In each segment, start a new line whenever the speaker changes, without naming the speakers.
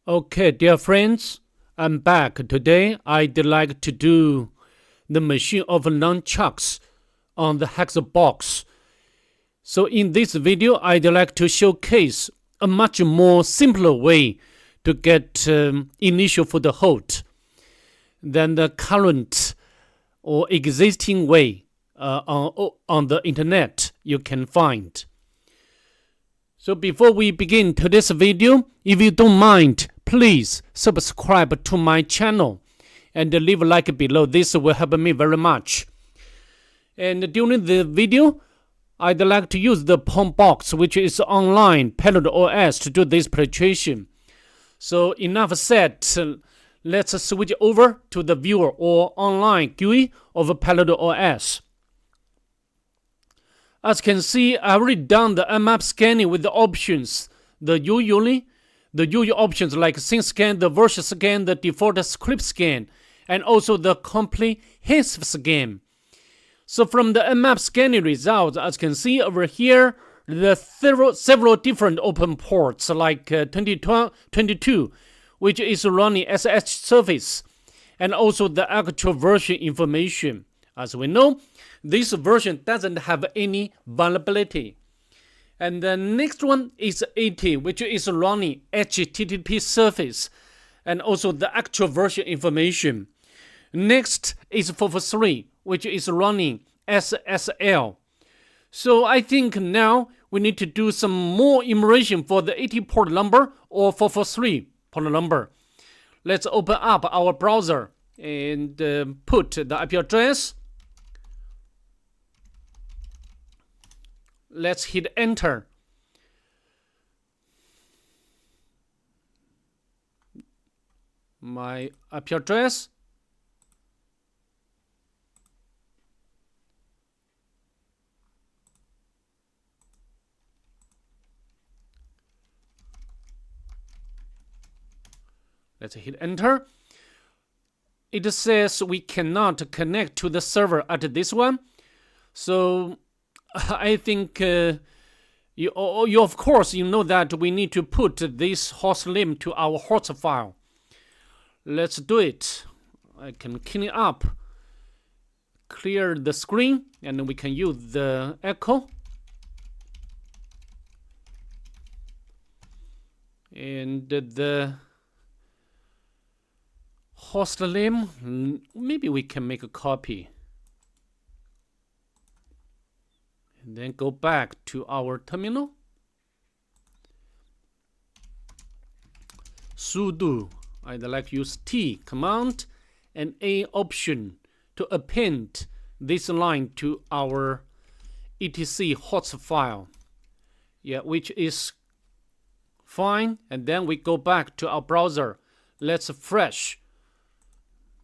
Okay, dear friends, I'm back. Today I'd like to do the machine of nunchucks on the Hackthebox. So in this video, I'd like to showcase a much more simpler way to get initial foothold than the current or existing way on the internet you can find. So before we begin today's video, if you don't mind, please subscribe to my channel and leave a like below. This will help me very much. And during the video, I'd like to use the Pentesting, which is online payload OS, to do this penetration. So enough said, let's switch over to the viewer or online GUI of payload OS. As you can see, I already done the map scanning with the options, the UUI options like scene scan, the version scan, the default script scan, and also the comprehensive scan. So from the map scanning results, as you can see over here, there are several different open ports like 22, which is running SSH service, and also the actual version information. As we know, this version doesn't have any vulnerability. And the next one is 80, which is running HTTP service and also the actual version information. Next is 443, which is running SSL. So I think now we need to do some more immersion for the 80 port number or 443 port number. Let's open up our browser and put the IP address. Let's hit enter. My IP address. Let's hit enter. It says we cannot connect to the server at this one. So I think you of course you know that we need to put this host name to our host file. Let's do it. I can clean it up, clear the screen, and we can use the echo. And the host name, maybe we can make a copy. And then go back to our terminal. Sudo, I'd like to use T command and A option to append this line to our etc host file. Yeah, which is fine. And then we go back to our browser. Let's refresh.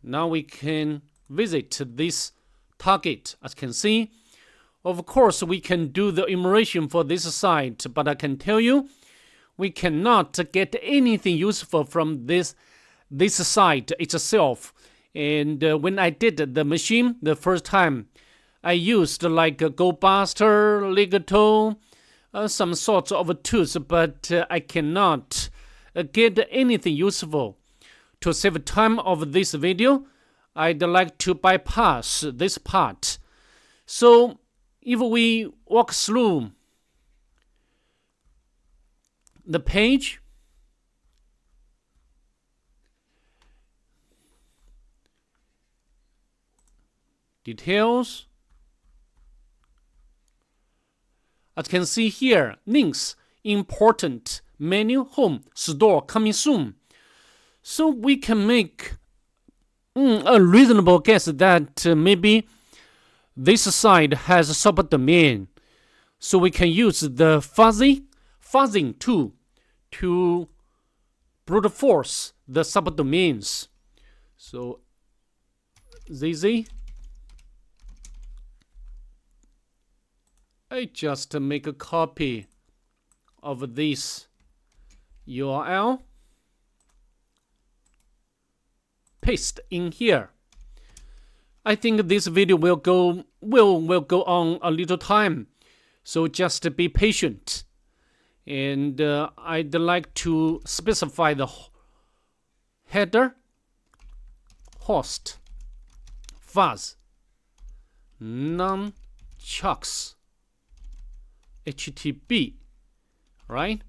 Now we can visit this target. As you can see, of course, we can do the immersion for this site, but I can tell you, we cannot get anything useful from this site itself. And when I did the machine the first time, I used like a GoBuster, Legato, some sorts of tools, but I cannot get anything useful. To save time of this video, I'd like to bypass this part. So if we walk through the page, details, as you can see here, links, important, menu, home, store, coming soon. So we can make a reasonable guess that maybe this site has a subdomain, so we can use the fuzzing tool to brute force the subdomains. So ZZ, I just make a copy of this URL, paste in here. I think this video will go on a little time, so just be patient. And I'd like to specify the header host fuzz nunchucks HTTP, right?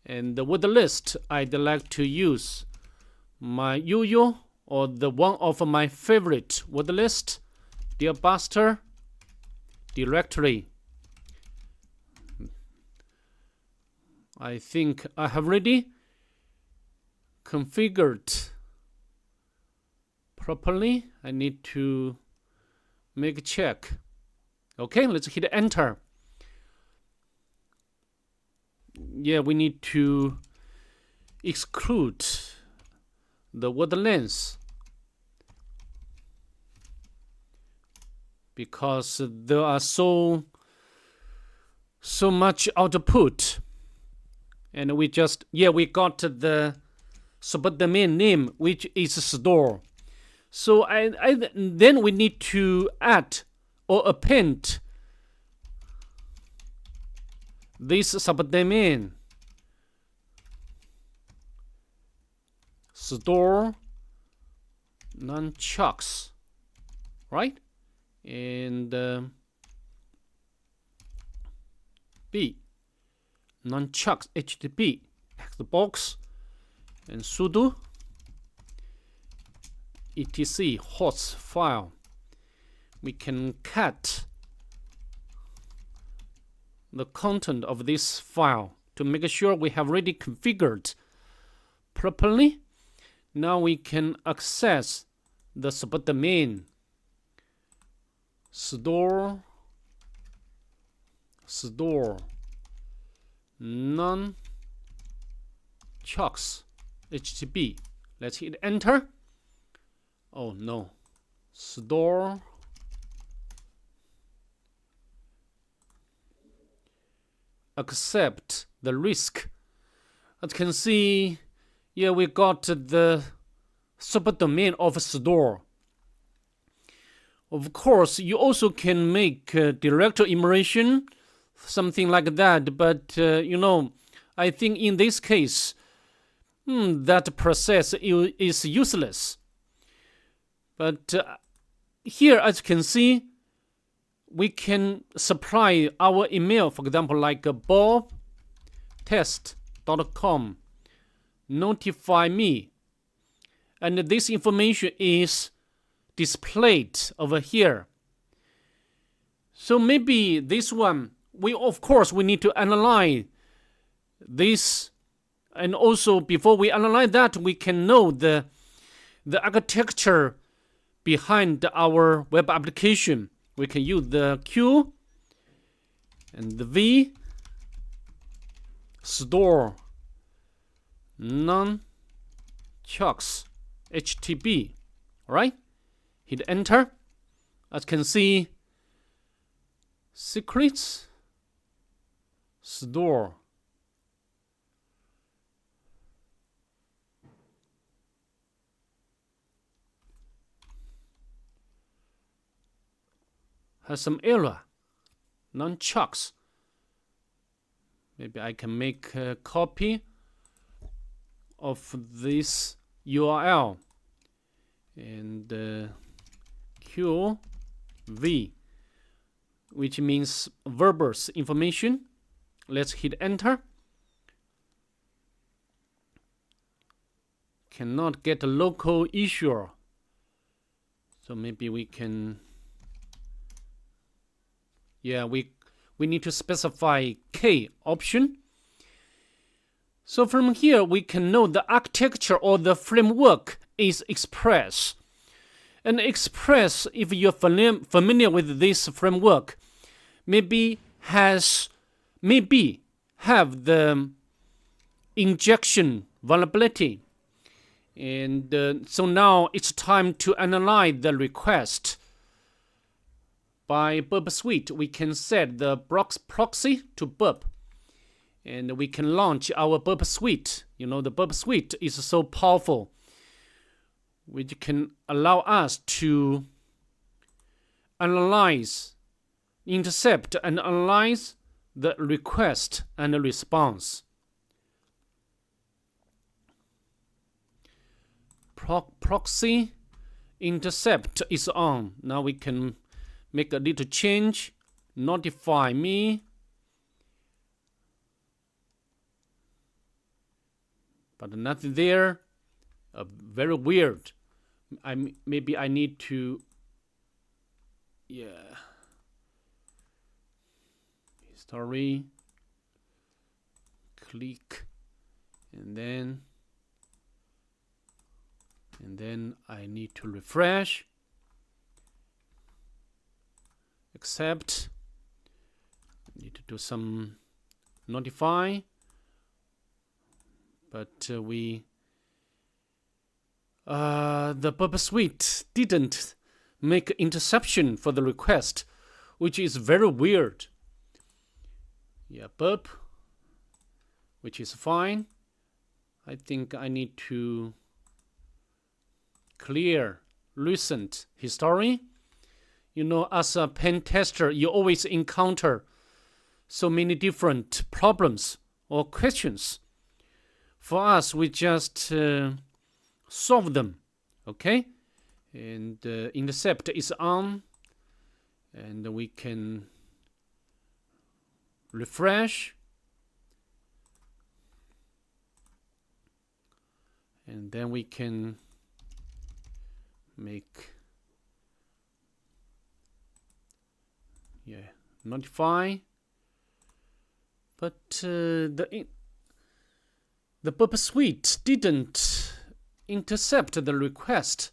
And with the list, I'd like to use my UU or the one of my favorite word list, dear buster directory. I think I have already configured properly. I need to make a check. Okay, let's hit enter. Yeah, we need to exclude the word length because there are so much output, and we got the subdomain name, which is store. So then we need to add or append this subdomain store nunchucks, right? And B nunchucks HTTP Hackthebox and sudo etc host file. We can cut the content of this file to make sure we have already configured properly. Now we can access the subdomain store nunchucks HTTP. Let's hit enter. Oh no, store accept the risk. As you can see, yeah, we got the subdomain of store. Of course, you also can make directory immersion, something like that, but I think in this case, that process is useless. But here, as you can see, we can supply our email, for example, like bobtest.com, notify me, and this information is displayed over here. So maybe this one, we need to analyze this, and also before we analyze that, we can know the architecture behind our web application. We can use the Q and the V store nunchucks HTTP. All right, hit enter. As you can see, secrets store has some error. Nunchucks. Maybe I can make a copy of this URL and QV, which means verbose information. Let's hit enter. Cannot get a local issue, so maybe we can. Yeah, we need to specify K option. So from here, we can know the architecture or the framework is Express. And Express, if you're familiar with this framework, maybe have the injection vulnerability. And so now it's time to analyze the request. By burp suite, we can set the proxy to burp, and we can launch our burp suite. The burp suite is so powerful, which can allow us to intercept and analyze the request and the response. proxy intercept is on. Now we can make a little change. Notify me. But nothing there. Very weird. Maybe I need to, yeah. History. Click, and then I need to refresh. Accept. I need to do some notify. But the burp suite didn't make interception for the request, which is very weird. Yeah, burp, which is fine. I think I need to clear recent history. You know, as a pen tester, you always encounter so many different problems or questions. For us, we just solve them, okay? And intercept is on, and we can refresh, and then we can make, yeah, notify. But the burp suite didn't intercept the request.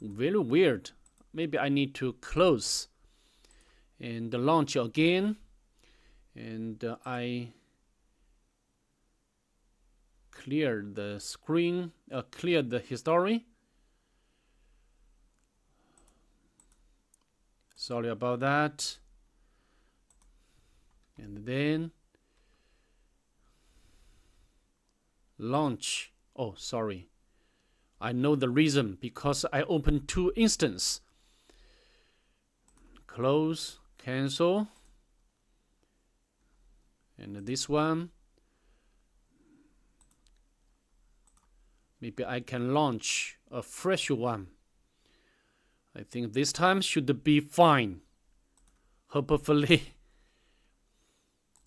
Very weird. Maybe I need to close and launch again. And I clear the screen, clear the history. Sorry about that. And then launch. Oh, sorry. I know the reason, because I opened two instances. Close, cancel. And this one, maybe I can launch a fresh one. I think this time should be fine. Hopefully.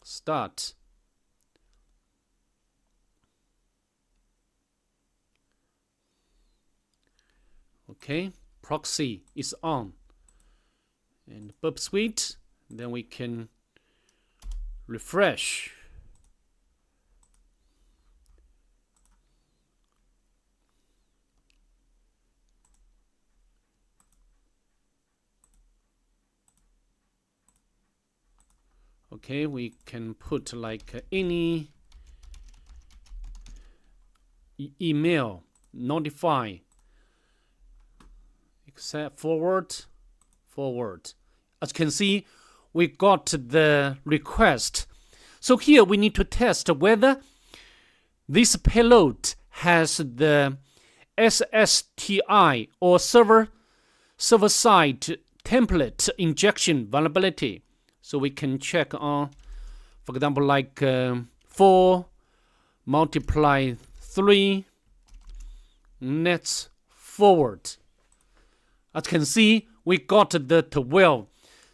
Start. Okay, proxy is on. And burp suite, then we can refresh. Okay, we can put like any email, notify, except forward. As you can see, we got the request. So here we need to test whether this payload has the SSTI or server-side template injection vulnerability. So we can check on, for example, like 4 multiply 3 nets forward. As you can see, we got the 12.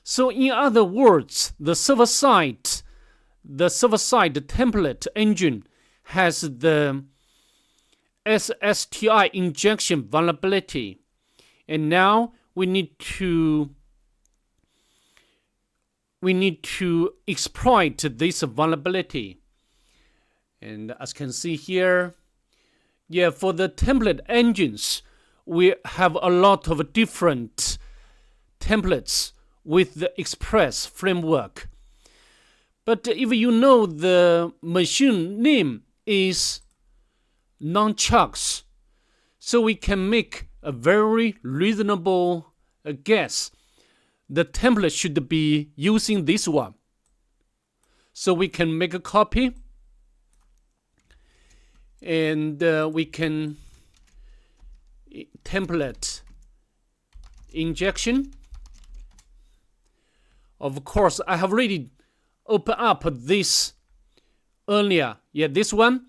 So in other words, the server-side template engine has the SSTI injection vulnerability. And now we need to exploit this vulnerability. And as you can see here, yeah, for the template engines, we have a lot of different templates with the Express framework. But if you know the machine name is Nunchucks, so we can make a very reasonable guess. The template should be using this one. So we can make a copy, and we can template injection. Of course, I have already opened up this earlier. Yeah, this one.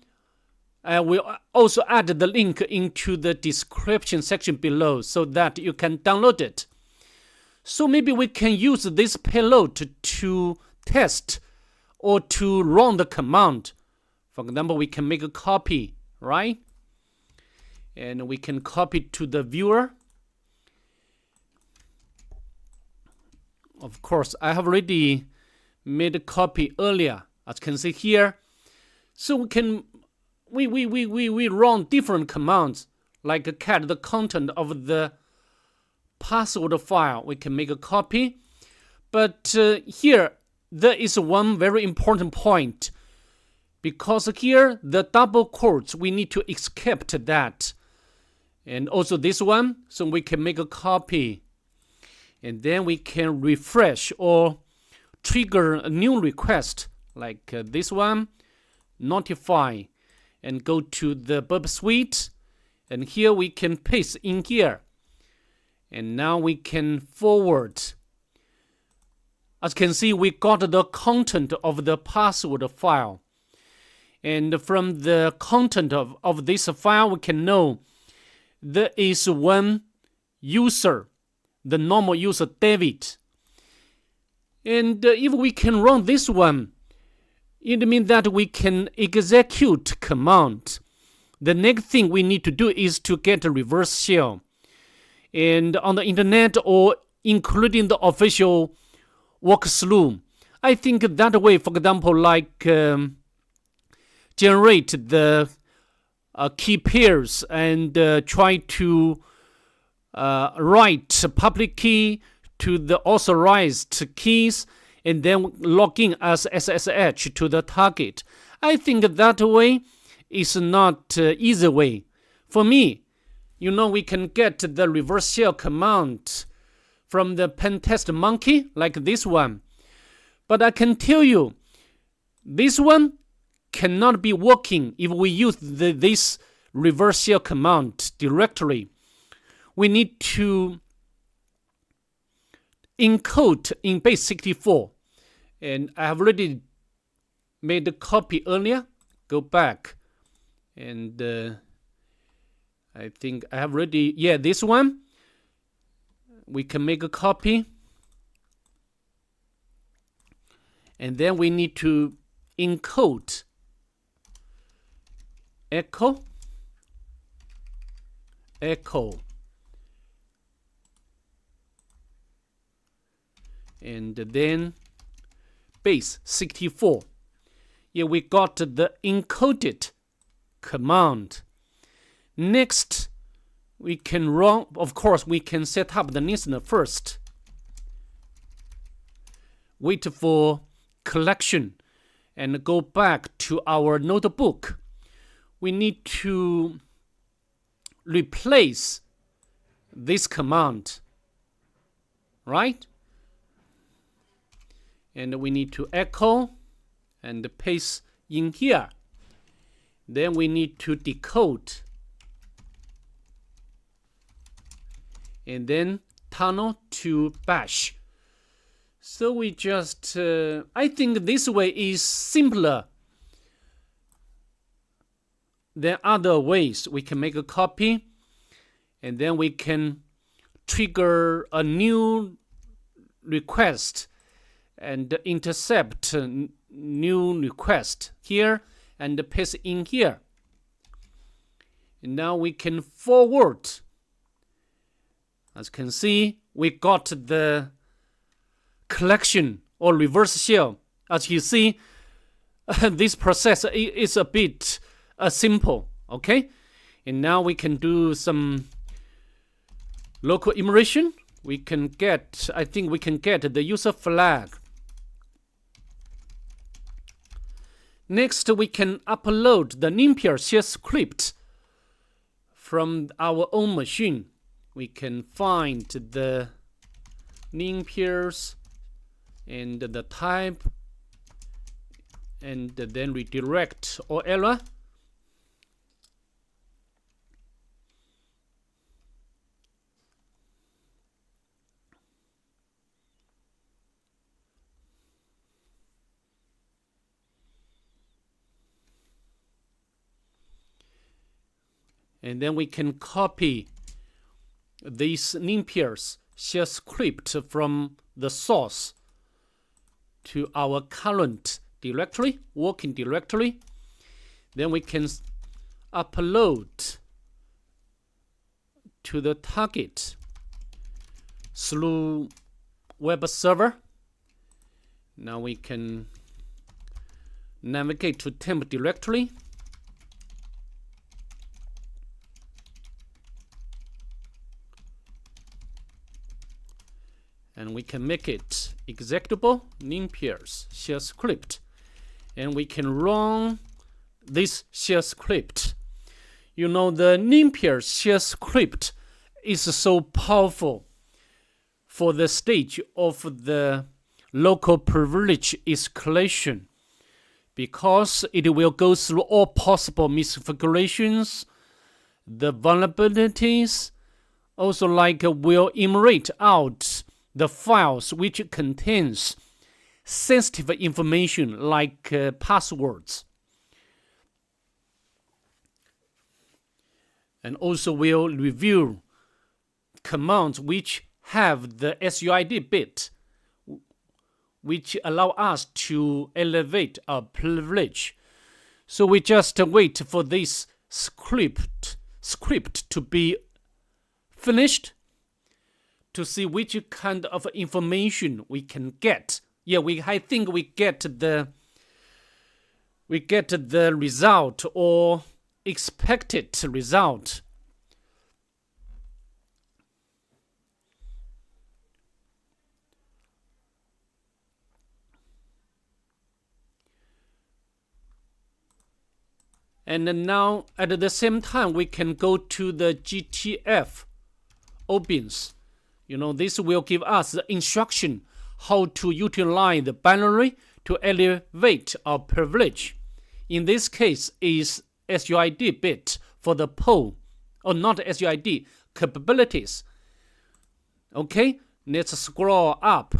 I will also add the link into the description section below so that you can download it. So maybe we can use this payload to test or to run the command. For example, we can make a copy, right? And we can copy to the viewer. Of course, I have already made a copy earlier, as you can see here. So we can we run different commands, like cat the content of the password file. We can make a copy. But here, there is one very important point. Because here, the double quotes, we need to escape that. And also this one, so we can make a copy. And then we can refresh or trigger a new request, like this one, notify, and go to the burp suite. And here we can paste in here. And now we can forward. As you can see, we got the content of the password file. And from the content of this file, we can know there is one user, the normal user David. And if we can run this one, it means that we can execute command. The next thing we need to do is to get a reverse shell. And on the internet or including the official walkthrough, I think that way, for example, like generate the key pairs and try to write public key to the authorized keys and then log in as SSH to the target. I think that way is not easy way. For me, we can get the reverse shell command from the Pentest monkey like this one. But I can tell you, this one cannot be working if we use this reverse shell command directly. We need to encode in base 64. And I have already made a copy earlier. Go back. And I think I have already, this one. We can make a copy. And then we need to encode echo, and then base 64. We got the encoded command. Next, we can run, of course, we can set up the listener first. Wait for collection and go back to our notebook. We need to replace this command, right? And we need to echo and paste in here. Then we need to decode. And then tunnel to bash. So we just, I think this way is simpler than other ways. We can make a copy and then we can trigger a new request and intercept a new request here and paste in here. And now we can forward. As you can see, we got the collection or reverse shell. As you see, this process is a bit simple, okay? And now we can do some local immersion. We can get, I think we can get the user flag. Next, we can upload the Nunchucks shell script from our own machine. We can find the Nunchucks and the type and then redirect or error. And then we can copy this Nunchucks shell script from the source to our current directory, working directory. Then we can upload to the target through web server. Now we can navigate to temp directory. And we can make it executable, Nunchucks shell script. And we can run this shell script. You know, the Nunchucks shell script is so powerful for the stage of the local privilege escalation, because it will go through all possible misconfigurations, the vulnerabilities, also will enumerate out the files which contains sensitive information like passwords, and also will review commands which have the SUID bit, which allow us to elevate our privilege. So we just wait for this script to be finished to see which kind of information we can get. Yeah, I think we get the result or expected result. And then now at the same time we can go to the GTF opens. You know, this will give us the instruction how to utilize the binary to elevate our privilege. In this case is SUID bit for the PO, or not SUID, capabilities. Okay, let's scroll up.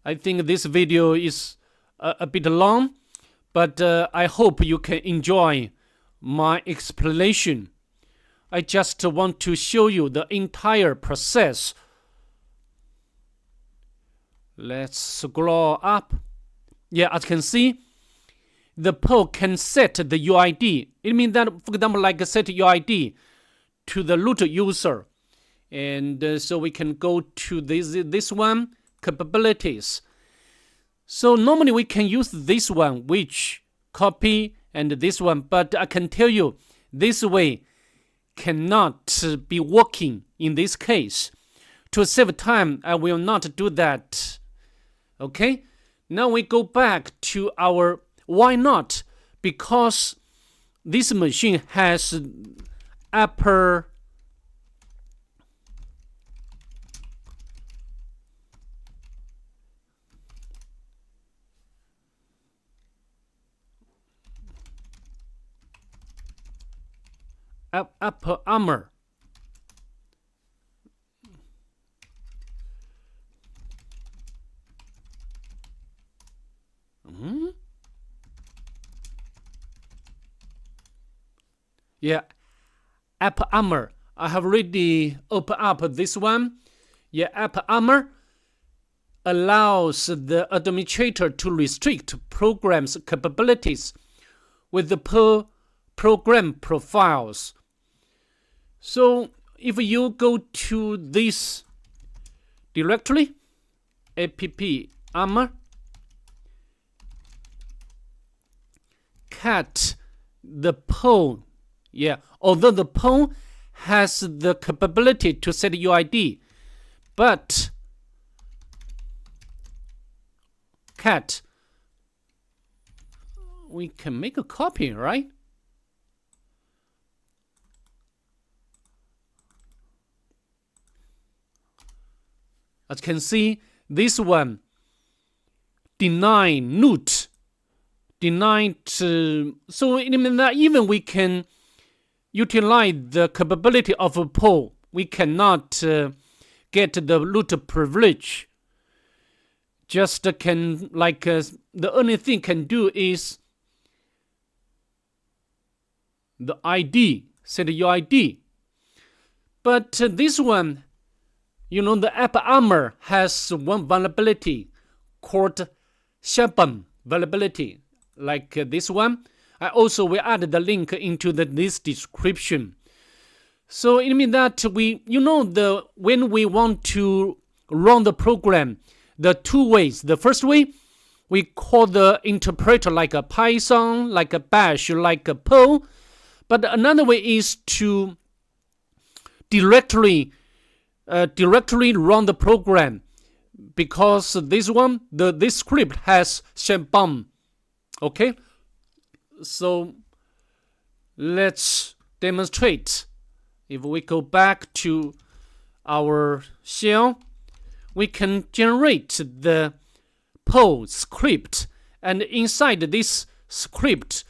I think this video is a bit long, but I hope you can enjoy my explanation. I just want to show you the entire process. Let's scroll up. Yeah, as you can see, the PO can set the UID. It means that, for example, like set UID to the root user. And so we can go to this one, capabilities. So normally we can use this one, which copy, and this one. But I can tell you, this way cannot be working in this case. To save time, I will not do that. Okay, now we go back to our why not? Because this machine has upper armor. Yeah, app armor. I have already opened up this one. Yeah, app armor allows the administrator to restrict programs' capabilities with the program profiles. So if you go to this directory, app armor, cat the PO. Yeah, although the PO has the capability to set UID, but cat, we can make a copy, right? As you can see, this one denied root, denied. So it means that even we can utilize the capability of a PO, we cannot get the root privilege. Just can like, the only thing can do is the ID, set UID. But this one, the app armor has one vulnerability called shebang vulnerability, like this one. I also will add the link into this description. So it means that when we want to run the program, the two ways. The first way, we call the interpreter like a Python, like a Bash, like a Perl. But another way is to directly run the program, because this one, this script has shebang. Okay, so let's demonstrate. If we go back to our shell, we can generate the Perl script, and inside this script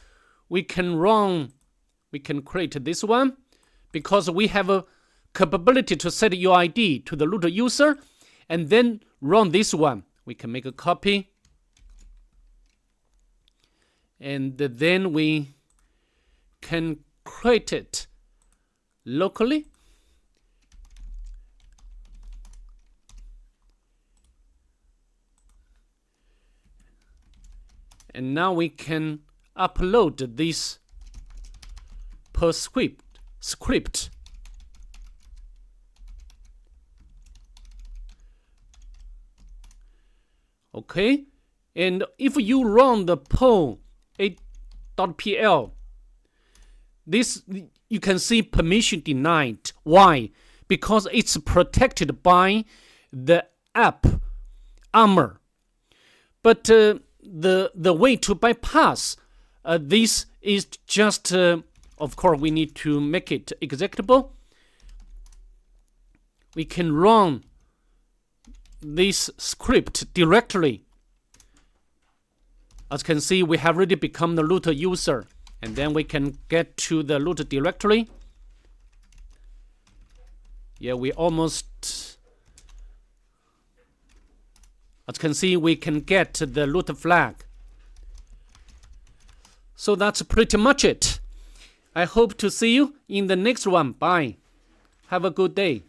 we can create this one, because we have a capability to set UID to the root user and then run this one. We can make a copy, and then we can create it locally. And now we can upload this Perl script. Okay, and if you run the Perl 8.pl, this you can see permission denied. Why? Because it's protected by the app armor. But the way to bypass this is just, of course, we need to make it executable. We can run this script directly. As you can see, we have already become the root user, and then we can get to the root directory. Yeah, we almost, as you can see, we can get the root flag. So that's pretty much it. I hope to see you in the next one. Bye. Have a good day.